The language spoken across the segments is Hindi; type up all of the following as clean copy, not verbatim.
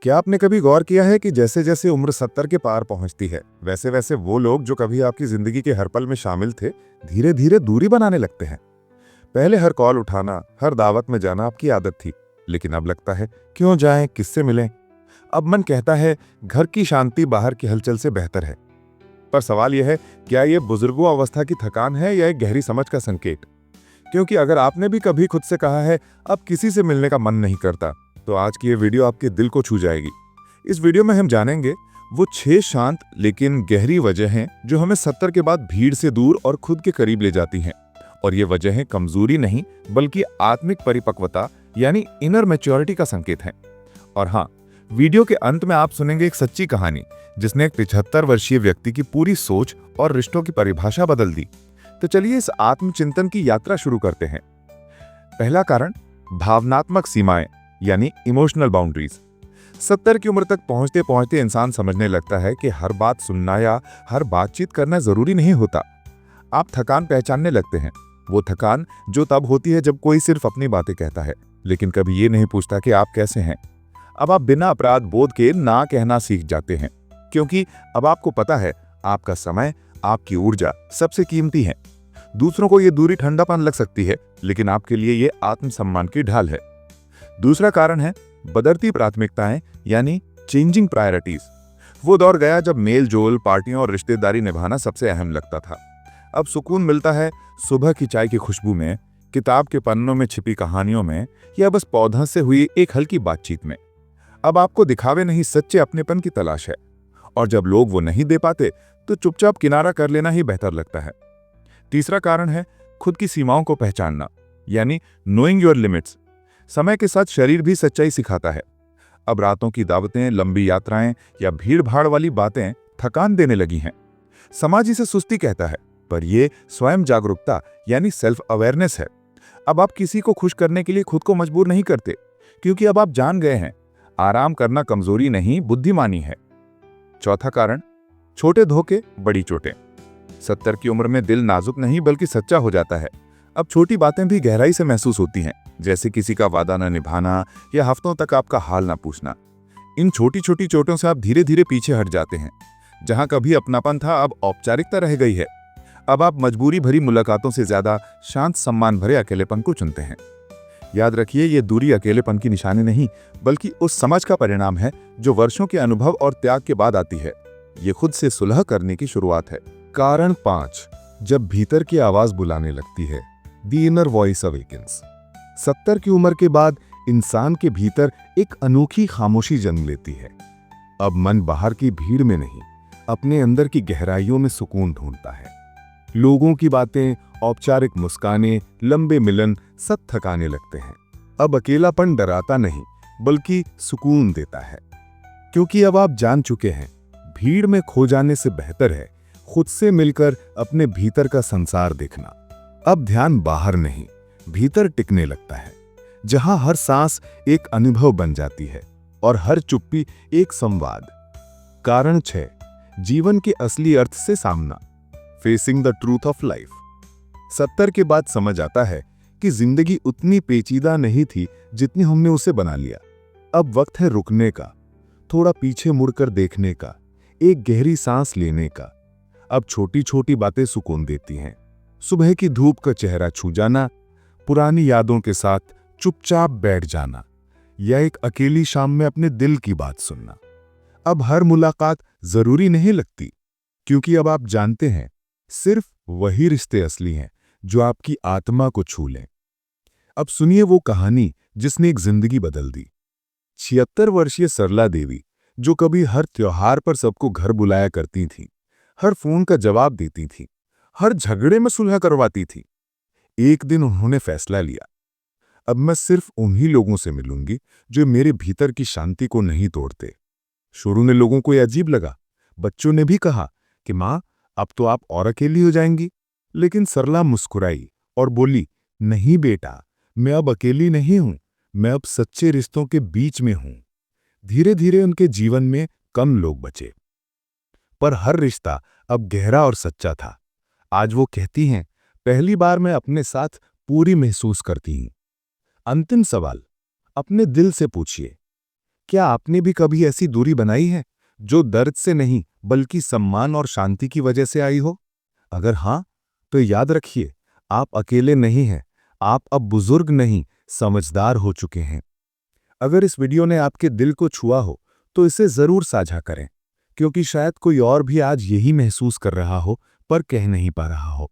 क्या आपने कभी गौर किया है कि जैसे जैसे उम्र 70 के पार पहुंचती है, वैसे वैसे वो लोग जो कभी आपकी जिंदगी के हर पल में शामिल थे, धीरे धीरे दूरी बनाने लगते हैं। पहले हर कॉल उठाना, हर दावत में जाना आपकी आदत थी, लेकिन अब लगता है क्यों जाएं, किससे मिलें। अब मन कहता है घर की शांति बाहर की हलचल से बेहतर है। पर सवाल यह है, क्या ये बुजुर्गों अवस्था की थकान है या एक गहरी समझ का संकेत? क्योंकि अगर आपने भी कभी खुद से कहा है अब किसी से मिलने का मन नहीं करता, तो आज की ये वीडियो आपके दिल को छू जाएगी। इस वीडियो में हम जानेंगे वो 6 शांत लेकिन गहरी वजहें जो हमें 70 के बाद भीड़ से दूर और खुद के करीब ले जाती हैं। और ये वजहें कमजोरी नहीं बल्कि आत्मिक परिपक्वता यानी इनर मैच्योरिटी का संकेत हैं। और हाँ, वीडियो के अंत में आप सुनेंगे एक सच्ची कहानी जिसने एक 75 वर्षीय व्यक्ति की पूरी सोच और रिश्तों की परिभाषा बदल दी। तो चलिए इस आत्मचिंतन की यात्रा शुरू करते हैं। पहला कारण, भावनात्मक सीमाएं यानी इमोशनल बाउंड्रीज। 70 की उम्र तक पहुंचते पहुंचते इंसान समझने लगता है कि हर बात सुनना या हर बातचीत करना जरूरी नहीं होता। आप थकान पहचानने लगते हैं, वो थकान जो तब होती है जब कोई सिर्फ अपनी बातें कहता है लेकिन कभी ये नहीं पूछता कि आप कैसे हैं। अब आप बिना अपराध बोध के ना कहना सीख जाते हैं, क्योंकि अब आपको पता है आपका समय, आपकी ऊर्जा सबसे कीमती है। दूसरों को ये दूरी ठंडापन लग सकती है, लेकिन आपके लिए ये आत्मसम्मान की ढाल है। दूसरा कारण है बदलती प्राथमिकताएं यानी चेंजिंग प्रायोरिटीज। वो दौर गया जब मेल जोल, पार्टियों और रिश्तेदारी निभाना सबसे अहम लगता था। अब सुकून मिलता है सुबह की चाय की खुशबू में, किताब के पन्नों में छिपी कहानियों में, या बस पौधों से हुई एक हल्की बातचीत में। अब आपको दिखावे नहीं, सच्चे अपनेपन की तलाश है। और जब लोग वो नहीं दे पाते तो चुपचाप किनारा कर लेना ही बेहतर लगता है। तीसरा कारण है खुद की सीमाओं को पहचानना यानी नोइंग योर लिमिट्स। समय के साथ शरीर भी सच्चाई सिखाता है। अब रातों की दावतें, लंबी यात्राएं या भीड़ भाड़ वाली बातें थकान देने लगी हैं। समाज इसे सुस्ती कहता है, पर यह स्वयं जागरूकता यानी सेल्फ अवेयरनेस है। अब आप किसी को खुश करने के लिए खुद को मजबूर नहीं करते, क्योंकि अब आप जान गए हैं आराम करना कमजोरी नहीं बुद्धिमानी है। चौथा कारण, छोटे धोखे बड़ी चोटें। 70 की उम्र में दिल नाजुक नहीं बल्कि सच्चा हो जाता है। अब छोटी बातें भी गहराई से महसूस होती हैं, जैसे किसी का वादा न निभाना या हफ्तों तक आपका हाल ना पूछना। इन छोटी छोटी चोटों से आप धीरे धीरे पीछे हट जाते हैं। जहां कभी अपनापन था, अब औपचारिकता रह गई है। अब आप मजबूरी भरी मुलाकातों से ज्यादा शांत, सम्मान भरे अकेलेपन को चुनते हैं। याद रखिए, ये दूरी अकेलेपन की निशानी नहीं बल्कि उस समझ का परिणाम है जो वर्षों के अनुभव और त्याग के बाद आती है। ये खुद से सुलह करने की शुरुआत है। कारण 5, जब भीतर की आवाज बुलाने लगती है, द इनर वॉइस अवेकन्स। 70 की उम्र के बाद इंसान के भीतर एक अनोखी खामोशी जन्म लेती है। अब मन बाहर की भीड़ में नहीं, अपने अंदर की गहराइयों में सुकून ढूंढता है। लोगों की बातें, औपचारिक मुस्कानें, लंबे मिलन सब थकाने लगते हैं। अब अकेलापन डराता नहीं बल्कि सुकून देता है, क्योंकि अब आप जान चुके हैं भीड़ में खो जाने से बेहतर है खुद से मिलकर अपने भीतर का संसार देखना। अब ध्यान बाहर नहीं, भीतर टिकने लगता है, जहां हर सांस एक अनुभव बन जाती है और हर चुप्पी एक संवाद। कारण 6, जीवन के असली अर्थ से सामना, facing the truth of life. 70 के बाद समझ आता है कि जिंदगी उतनी पेचीदा नहीं थी जितनी हमने उसे बना लिया। अब वक्त है रुकने का, थोड़ा पीछे मुड़कर देखने का, एक गहरी सांस लेने का। अब छोटी छोटी बातें सुकून देती हैं। सुबह की धूप का चेहरा छू जाना, पुरानी यादों के साथ चुपचाप बैठ जाना, या एक अकेली शाम में अपने दिल की बात सुनना। अब हर मुलाकात जरूरी नहीं लगती, क्योंकि अब आप जानते हैं सिर्फ वही रिश्ते असली हैं जो आपकी आत्मा को छू लें। अब सुनिए वो कहानी जिसने एक जिंदगी बदल दी। 76 वर्षीय सरला देवी, जो कभी हर त्योहार पर सबको घर बुलाया करती थी, हर फोन का जवाब देती थी, हर झगड़े में सुलह करवाती थी। एक दिन उन्होंने फैसला लिया, अब मैं सिर्फ उन्हीं लोगों से मिलूंगी जो मेरे भीतर की शांति को नहीं तोड़ते। शुरू में लोगों को यह अजीब लगा। बच्चों ने भी कहा कि मां, अब तो आप और अकेली हो जाएंगी। लेकिन सरला मुस्कुराई और बोली, नहीं बेटा, मैं अब अकेली नहीं हूं, मैं अब सच्चे रिश्तों के बीच में हूं। धीरे धीरे उनके जीवन में कम लोग बचे, पर हर रिश्ता अब गहरा और सच्चा था। आज वो कहती हैं, पहली बार मैं अपने साथ पूरी महसूस करती हूं। अंतिम सवाल, अपने दिल से पूछिए, क्या आपने भी कभी ऐसी दूरी बनाई है जो दर्द से नहीं बल्कि सम्मान और शांति की वजह से आई हो? अगर हाँ, तो याद रखिए, आप अकेले नहीं हैं। आप अब बुजुर्ग नहीं, समझदार हो चुके हैं। अगर इस वीडियो ने आपके दिल को छुआ हो, तो इसे जरूर साझा करें, क्योंकि शायद कोई और भी आज यही महसूस कर रहा हो पर कह नहीं पा रहा हो।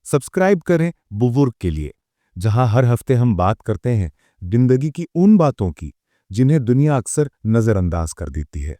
सब्सक्राइब करें बुजुर्ग के लिए, जहां हर हफ्ते हम बात करते हैं जिंदगी की उन बातों की जिन्हें दुनिया अक्सर नजरअंदाज कर देती है।